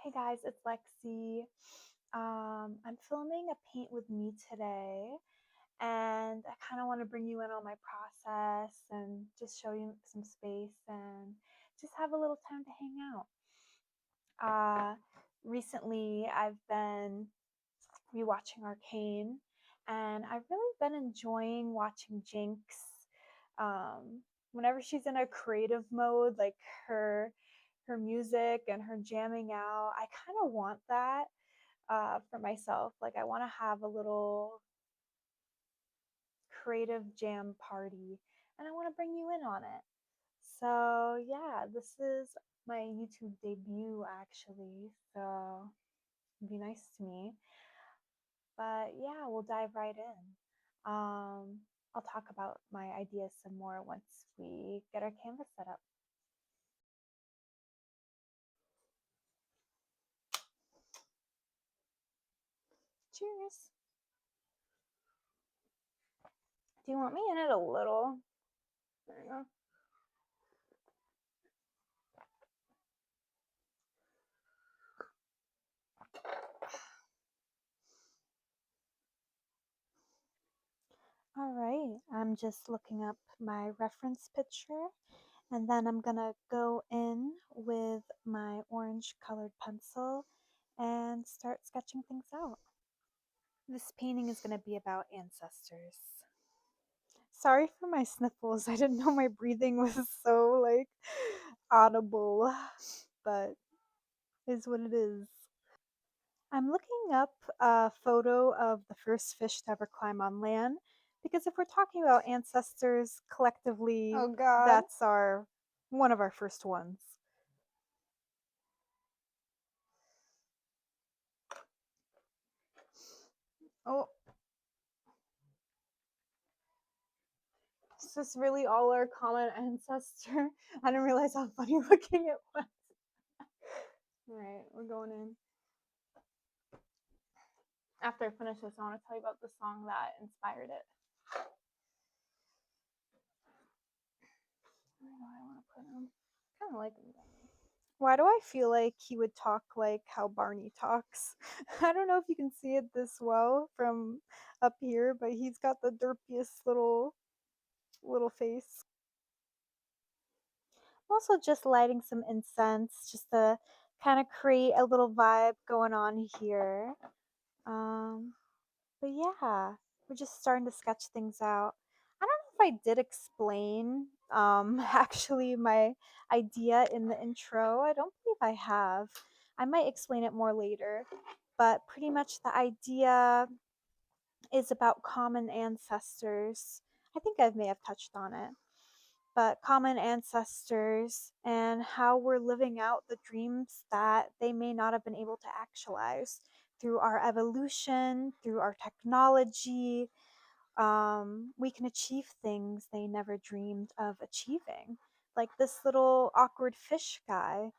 Hey guys, it's Lexi. I'm filming a paint with me today, and I kind of want to bring you in on my process and just show you some space and just have a little time to hang out. Uh, Recently, I've been rewatching Arcane, and I've really been enjoying watching Jinx. Um, Whenever she's in a creative mode, like her her music and her jamming out, I kind of want that for myself. Like I want to have a little creative jam party, and I want to bring you in on it. So yeah, this is my YouTube debut actually. So be nice to me. But yeah, we'll dive right in. I'll talk about my ideas some more once we get our canvas set up. Cheers. Do you want me in it a little? There you go. All right, I'm just looking up my reference picture, and then I'm gonna go in with my orange colored pencil and start sketching things out. This painting is gonna be about ancestors. Sorry for my sniffles. I didn't know my breathing was so like audible, but is what it is. I'm looking up a photo of the first fish to ever climb on land because if we're talking about ancestors collectively, Oh God. that's our one of our first ones. Oh, is this really all our common ancestor? I didn't realize how funny looking it was. All right, we're going in. After I finish this, I want to tell you about the song that inspired it. Where do I want to put him? Kind of like him. Why do I feel like he would talk like how Barney talks? I don't know if you can see it this well from up here, but he's got the derpiest little face. I'm also just lighting some incense just to kind of create a little vibe going on here. Um, but yeah, we're just starting to sketch things out. I don't know if I did explain actually my idea in the intro. I don't believe I have. I might explain it more later, but pretty much the idea is about common ancestors. I think I may have touched on it, but common ancestors and how we're living out the dreams that they may not have been able to actualize through our evolution, through our technology. We can achieve things they never dreamed of achieving. Like this little awkward fish guy.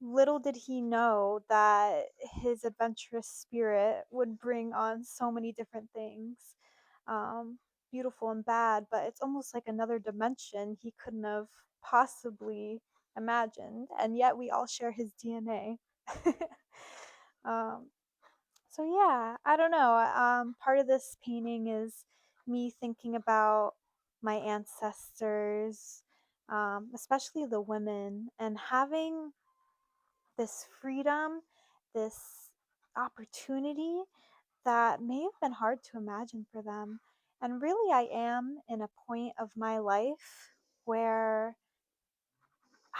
Little did he know that his adventurous spirit would bring on so many different things, um, beautiful and bad, but it's almost like another dimension he couldn't have possibly imagined, and yet we all share his DNA. um, so yeah, I don't know. Part of this painting is me thinking about my ancestors, especially the women, and having this freedom, this opportunity that may have been hard to imagine for them. And really, I am in a point of my life where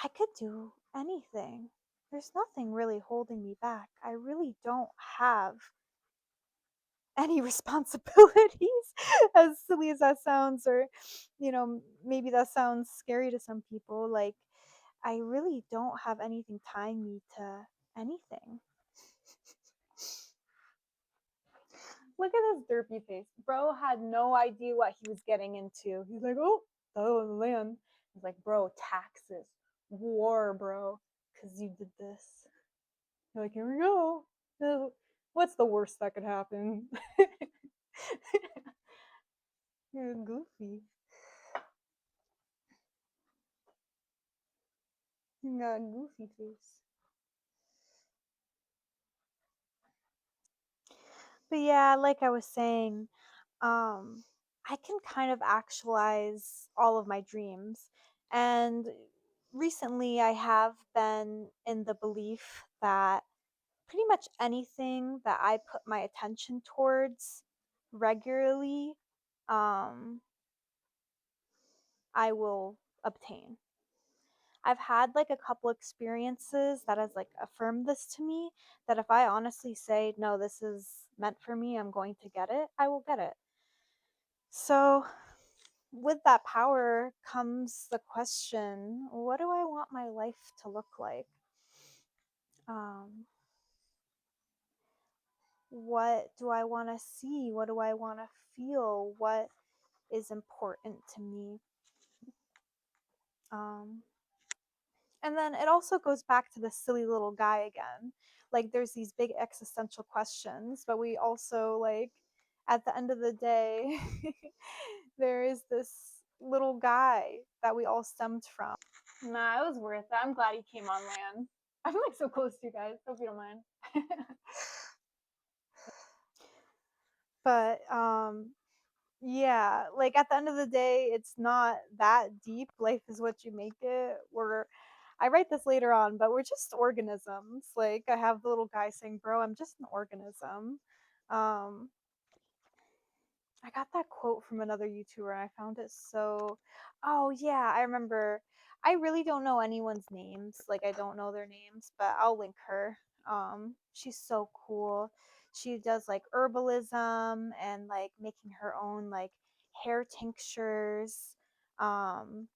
I could do anything. There's nothing really holding me back. I really don't have any responsibilities, as silly as that sounds, or, maybe that sounds scary to some people. Like, I really don't have anything tying me to anything. Look at his derpy face. Bro had no idea what he was getting into. He's like, oh, land. He's like, bro, taxes, war, bro, because you did this. You're like, here we go. What's the worst that could happen? You're goofy. You got a goofy face. But yeah, like I was saying, um, I can kind of actualize all of my dreams. And recently, I have been in the belief that pretty much anything that I put my attention towards regularly, um, I will obtain. I've had like a couple experiences that has like affirmed this to me that if I honestly say, no, this is meant for me, I'm going to get it, I will get it. So, with that power comes the question, what do I want my life to look like? Um, what do I want to see? What do I want to feel? What is important to me? Um, and then it also goes back to the silly little guy again. Like, there's these big existential questions, but we also, like, at the end of the day, there is this little guy that we all stemmed from. Nah, it was worth it. I'm glad he came on land. I'm like so close to you guys. Hope you don't mind. But yeah, like at the end of the day, it's not that deep. Life is what you make it. I write this later on, but we're just organisms. Like I have the little guy saying, "Bro, I'm just an organism." Um, I got that quote from another YouTuber and I found it so. Oh, yeah, I remember. I really don't know anyone's names. Like, I don't know their names, but I'll link her. She's so cool. She does like herbalism and like making her own like hair tinctures, um,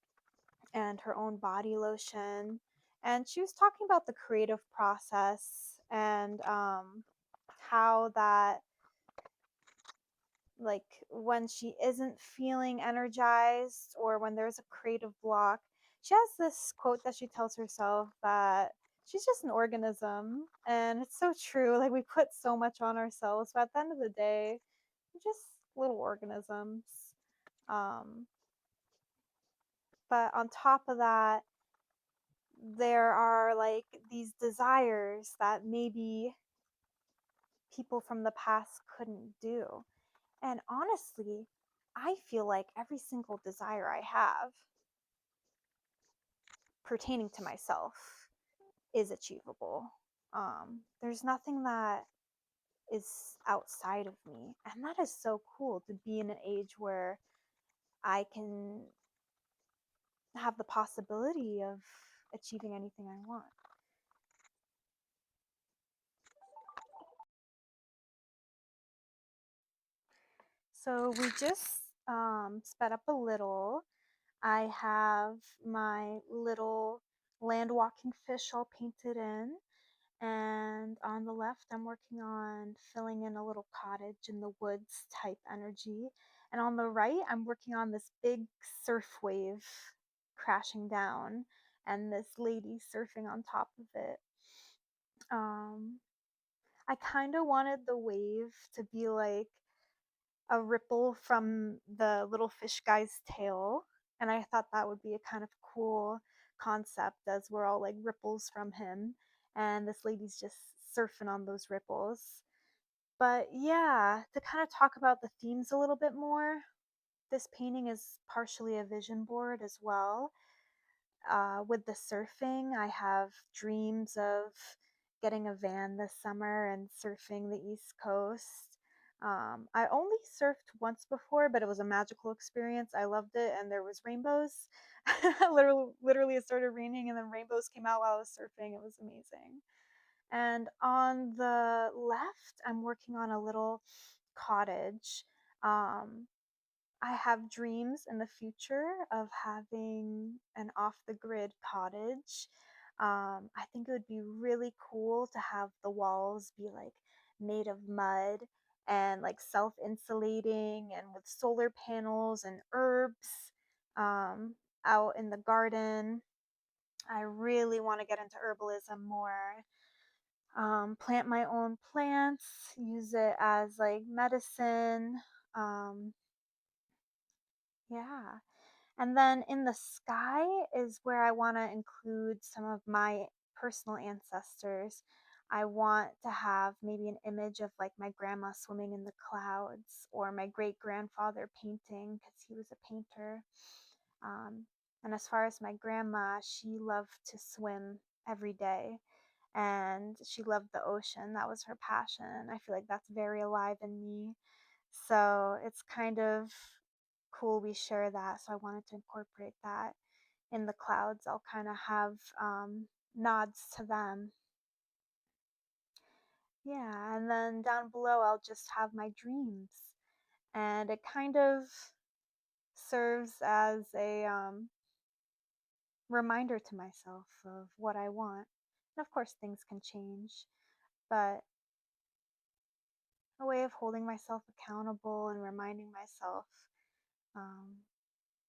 and her own body lotion. And she was talking about the creative process and how that like when she isn't feeling energized or when there's a creative block, she has this quote that she tells herself that she's just an organism. And it's so true. Like we put so much on ourselves, but at the end of the day, we're just little organisms. Um, but on top of that, there are like these desires that maybe people from the past couldn't do. And honestly, I feel like every single desire I have pertaining to myself is achievable. There's nothing that is outside of me. And that is so cool to be in an age where I can have the possibility of achieving anything I want. So we just sped up a little. I have my little land walking fish all painted in. And on the left, I'm working on filling in a little cottage in the woods type energy. And on the right, I'm working on this big surf wave crashing down and this lady surfing on top of it. Um, I kind of wanted the wave to be like a ripple from the little fish guy's tail. And I thought that would be a kind of cool concept as we're all like ripples from him. And this lady's just surfing on those ripples. But yeah, to kind of talk about the themes a little bit more, this painting is partially a vision board as well. With the surfing, I have dreams of getting a van this summer and surfing the East Coast. I only surfed once before, but it was a magical experience. I loved it, and there was rainbows. Literally, it started raining, and then rainbows came out while I was surfing. It was amazing. And on the left, I'm working on a little cottage. Um, I have dreams in the future of having an off the grid cottage. I think it would be really cool to have the walls be like made of mud and like self insulating and with solar panels and herbs um, out in the garden. I really want to get into herbalism more. Plant my own plants, use it as like medicine. Um, yeah. And then in the sky is where I want to include some of my personal ancestors. I want to have maybe an image of like my grandma swimming in the clouds or my great grandfather painting because he was a painter. Um, and as far as my grandma, she loved to swim every day and she loved the ocean. That was her passion. I feel like that's very alive in me. So it's kind of cool we share that. So I wanted to incorporate that in the clouds. I'll kind of have nods to them. Yeah, and then down below, I'll just have my dreams. And it kind of serves as a reminder to myself of what I want. And of course, things can change, but a way of holding myself accountable and reminding myself um,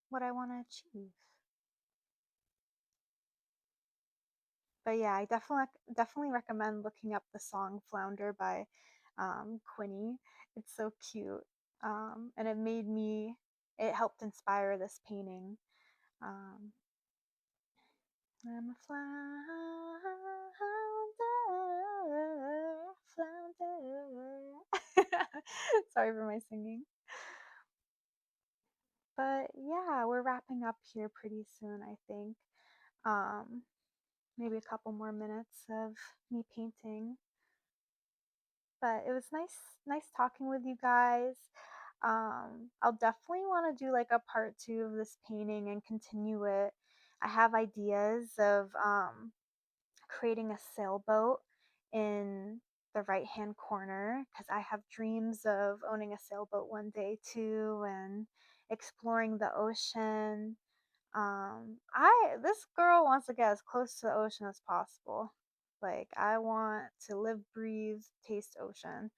what I want to achieve. But yeah, I definitely recommend looking up the song "Flounder" by Quinny. It's so cute, and it helped inspire this painting. Um, I'm a flounder. Sorry for my singing. But yeah, we're wrapping up here pretty soon, I think. Um, Maybe a couple more minutes of me painting. But it was nice talking with you guys. I'll definitely want to do like a part 2 of this painting and continue it. I have ideas of creating a sailboat in the right hand corner because I have dreams of owning a sailboat one day too and exploring the ocean. I This girl wants to get as close to the ocean as possible. Like I want to live, breathe, taste ocean.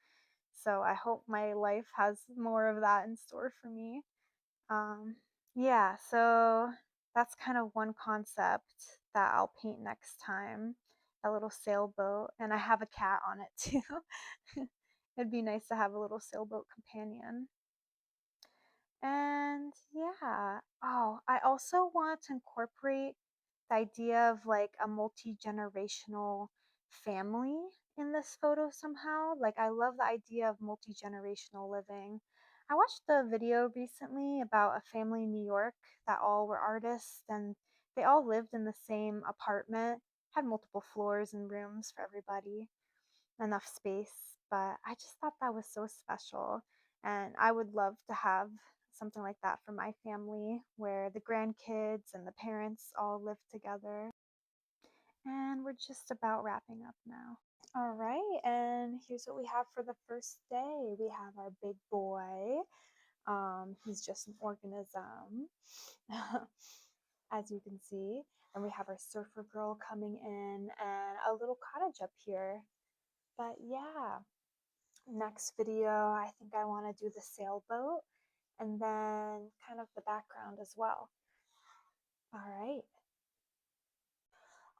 So I hope my life has more of that in store for me. Um, yeah, so that's kind of one concept that I'll paint next time, a little sailboat, and I have a cat on it too. It'd be nice to have a little sailboat companion. And yeah, oh, I also want to incorporate the idea of like a multi-generational family in this photo somehow. Like I love the idea of multi-generational living. I watched a video recently about a family in New York that all were artists and they all lived in the same apartment, had multiple floors and rooms for everybody, enough space. But I just thought that was so special. And I would love to have something like that for my family where the grandkids and the parents all live together. And we're just about wrapping up now. All right, and here's what we have for the first day. We have our big boy. He's just an organism, as you can see. And we have our surfer girl coming in and a little cottage up here. But yeah, next video, I think I want to do the sailboat and then kind of the background as well. All right.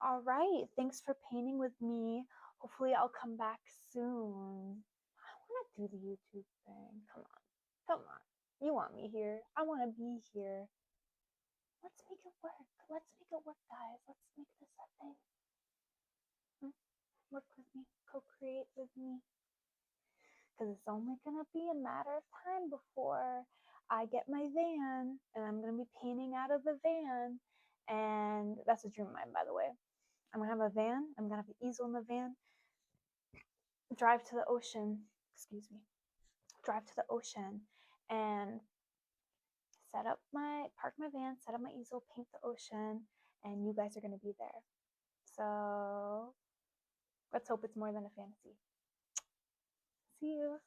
All right. Thanks for painting with me. Hopefully, I'll come back soon. I want to do the YouTube thing. Come on. Come on. You want me here. I want to be here. Let's make it work. Let's make it work, guys. Let's make this a thing. Work with me. Co create with me. Because it's only going to be a matter of time before I get my van and I'm going to be painting out of the van. And that's a dream of mine, by the way. I'm going to have a van, I'm going to have an easel in the van, drive to the ocean, excuse me, drive to the ocean and park my van, set up my easel, paint the ocean, and you guys are going to be there. So let's hope it's more than a fantasy. See you.